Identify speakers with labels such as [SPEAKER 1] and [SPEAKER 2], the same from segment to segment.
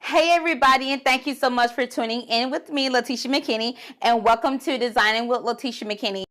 [SPEAKER 1] Hey everybody, and thank you so much for tuning in with me, Letitia McKinney, and welcome to Designing with Letitia McKinney.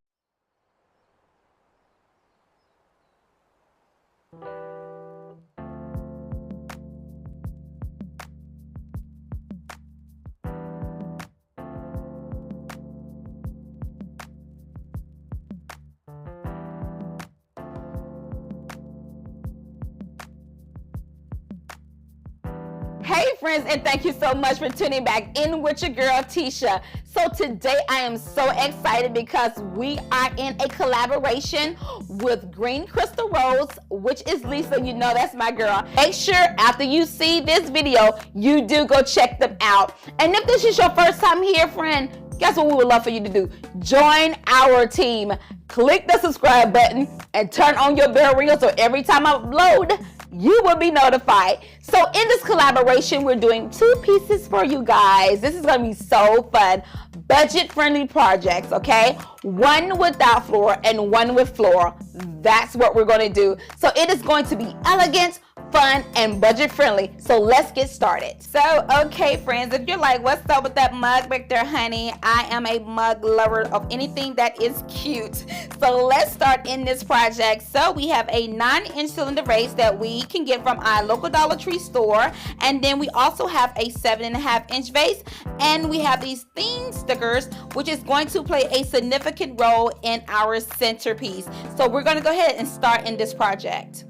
[SPEAKER 1] Hey friends, and thank you so much for tuning back in with your girl Tisha. So today I am so excited because we are in a collaboration with Green Crystal Rose, which is Lissa. You know that's my girl. Make sure after you see this video, you do go check them out. And if this is your first time here, friend, guess what we would love for you to do? Join our team. Click the subscribe button and turn on your bell ringer so every time I upload, you will be notified. So in this collaboration, we're doing 2 pieces for you guys. This is gonna be so fun. Budget-friendly projects, okay? One without floral and one with floral. That's what we're gonna do. So it is going to be elegant, fun, and budget-friendly. So let's get started. So, okay, friends, if you're like, what's up with that mug back there, honey? I am a mug lover of anything that is cute. So let's start in this project. So we have a 9-inch cylinder vase that we can get from our local Dollar Tree store. And then we also have a 7.5-inch vase. And we have these theme stickers, which is going to play a significant role in our centerpiece. So we're going to go ahead and start in this project.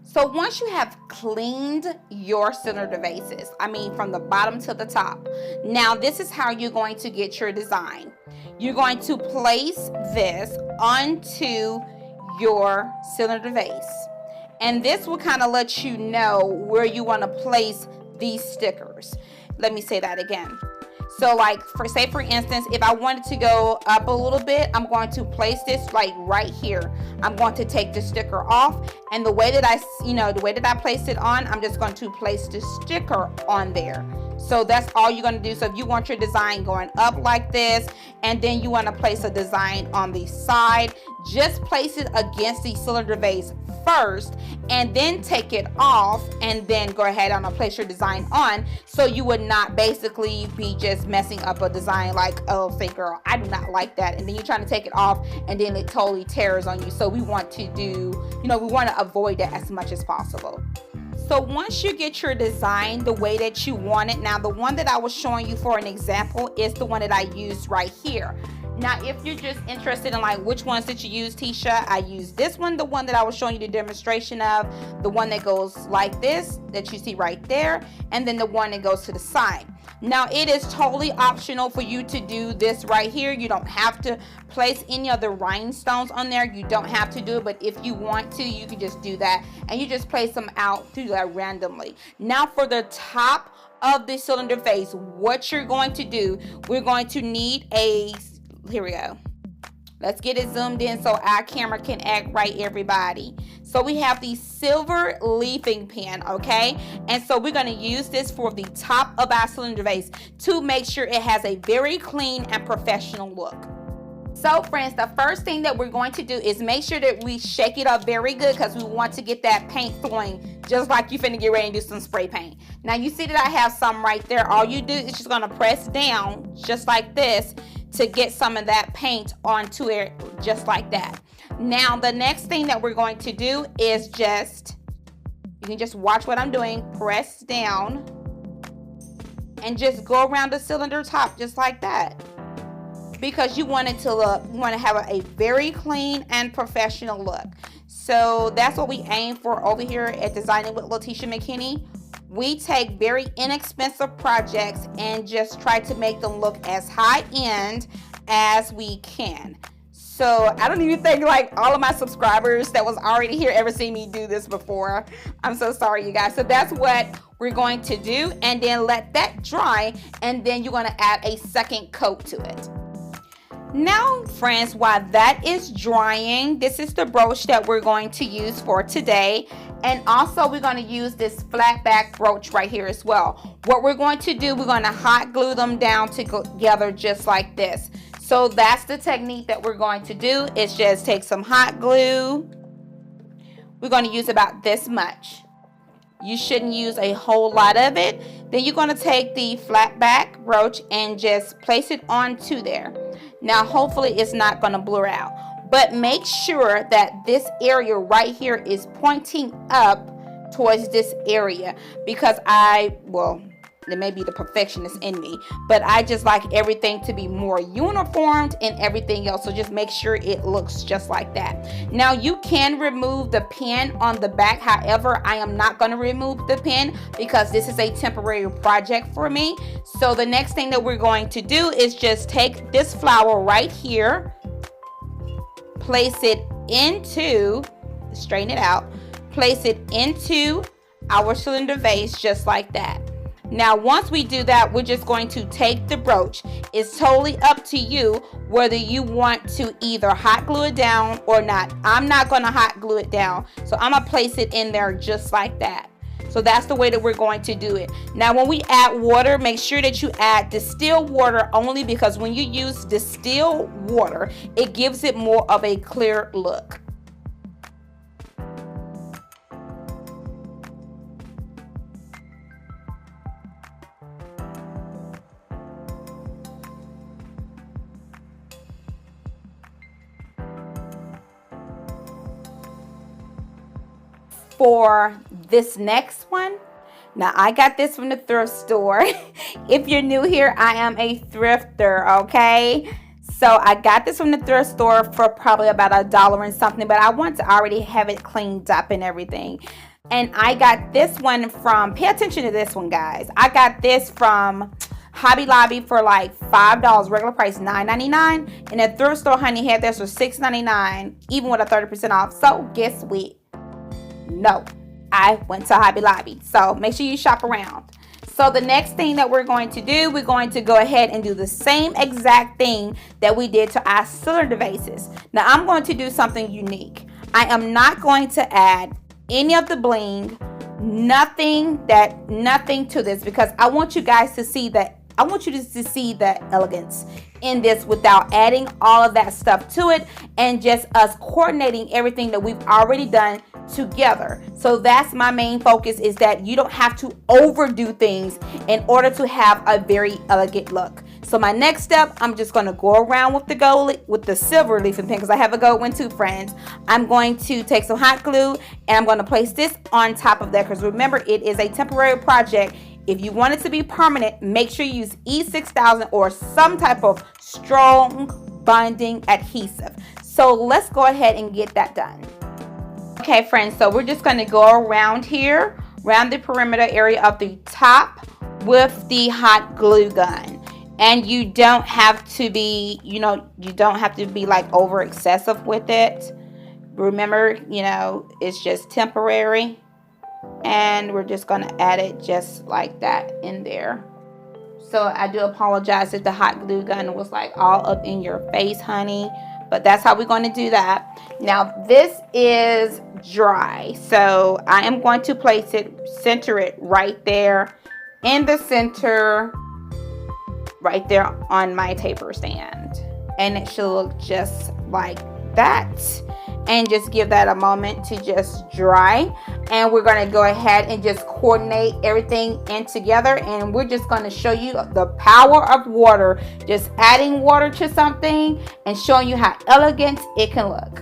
[SPEAKER 1] So once you have cleaned your cylinder vases, from the bottom to the top, now this is how you're going to get your design. You're going to place this onto your cylinder vase. And this will kind of let you know where you want to place these stickers. Let me say that again. So like for instance, if I wanted to go up a little bit, I'm going to place this like right here. I'm going to take the sticker off, and the way that I place it on, I'm just going to place the sticker on there. So that's all you're going to do. So if you want your design going up like this, and then you want to place a design on the side, just place it against the cylinder vase first, and then take it off, and then go ahead and place your design on, so you would not basically be just messing up a design like, oh, say girl, I do not like that, and then you're trying to take it off and then it totally tears on you. So we want to do, we want to avoid that as much as possible. So once you get your design the way that you want it, now the one that I was showing you for an example is the one that I used right here. Now, if you're just interested in like which ones did you use, Tisha, I used this one, the one that I was showing you the demonstration of, the one that goes like this, that you see right there, and then the one that goes to the side. Now, it is totally optional for you to do this right here. You don't have to place any of the rhinestones on there. You don't have to do it, but if you want to, you can just do that, and you just place them out through that randomly. Now, for the top of the cylinder vase, what you're going to do, we're going to need here we go. Let's get it zoomed in so our camera can act right, everybody. So we have the silver leafing pen, okay? And so we're going to use this for the top of our cylinder vase to make sure it has a very clean and professional look. So friends, the first thing that we're going to do is make sure that we shake it up very good, because we want to get that paint flowing just like you finna get ready and do some spray paint. Now you see that I have some right there. All you do is just gonna press down just like this to get some of that paint onto it, just like that. Now the next thing that we're going to do is you can just watch what I'm doing, press down and just go around the cylinder top just like that, because you want it to look, you want to have a very clean and professional look. So that's what we aim for over here at Designing with Letitia McKinney. We take very inexpensive projects and just try to make them look as high-end as we can. So I don't even think like all of my subscribers that was already here ever seen me do this before. I'm so sorry, you guys. So that's what we're going to do, and then let that dry, and then you're going to add a second coat to it. Now friends, while that is drying, this is the brooch that we're going to use for today. And also we're going to use this flat back brooch right here as well. What we're going to do, we're going to hot glue them down together just like this. So that's the technique that we're going to do, is just take some hot glue. We're going to use about this much. You shouldn't use a whole lot of it. Then you're going to take the flat back brooch and just place it onto there. Now hopefully it's not going to blur out, but make sure that this area right here is pointing up towards this area, because it may be the perfectionist in me, but I just like everything to be more uniformed and everything else. So just make sure it looks just like that. Now you can remove the pin on the back. However, I am not going to remove the pin because this is a temporary project for me. So the next thing that we're going to do is just take this flower right here, place it into, straighten it out, place it into our cylinder vase just like that. Now once we do that, we're just going to take the brooch. It's totally up to you whether you want to either hot glue it down or not. I'm not going to hot glue it down, so I'm going to place it in there just like that. So that's the way that we're going to do it. Now when we add water, make sure that you add distilled water only, because when you use distilled water, it gives it more of a clear look. For this next one, now I got this from the thrift store. If you're new here, I am a thrifter, okay? So I got this from the thrift store for probably about $1 and something, but I want to already have it cleaned up and everything. And I got this one from, pay attention to this one, guys. I got this from Hobby Lobby for like $5, regular price $9.99, and the thrift store, honey, had this for $6.99, even with a 30% off. So guess what? No, I went to Hobby Lobby. So make sure you shop around. So the next thing that we're going to do, we're going to go ahead and do the same exact thing that we did to our cylinder vases. Now I'm going to do something unique. I am not going to add any of the bling, nothing to this, because I want you guys to see that. I want you to see the elegance in this without adding all of that stuff to it, and just us coordinating everything that we've already done together. So that's my main focus, is that you don't have to overdo things in order to have a very elegant look. So my next step, I'm just going to go around with the silver leafing pen, because I have a gold one too, friends. I'm going to take some hot glue and I'm going to place this on top of that, because remember, it is a temporary project. If you want it to be permanent, make sure you use E6000 or some type of strong bonding adhesive. So let's go ahead and get that done. Okay, friends, so we're just going to go around here, around the perimeter area of the top with the hot glue gun. And you don't have to be, you don't have to be like over excessive with it. Remember, it's just temporary. And we're just going to add it just like that in there. So I do apologize if the hot glue gun was like all up in your face, honey. But that's how we're going to do that. Now this is dry. So I am going to place it, center it right there in the center, right there on my taper stand. And it should look just like that. And just give that a moment to just dry. And we're going to go ahead and just coordinate everything in together. And we're just going to show you the power of water. Just adding water to something and showing you how elegant it can look.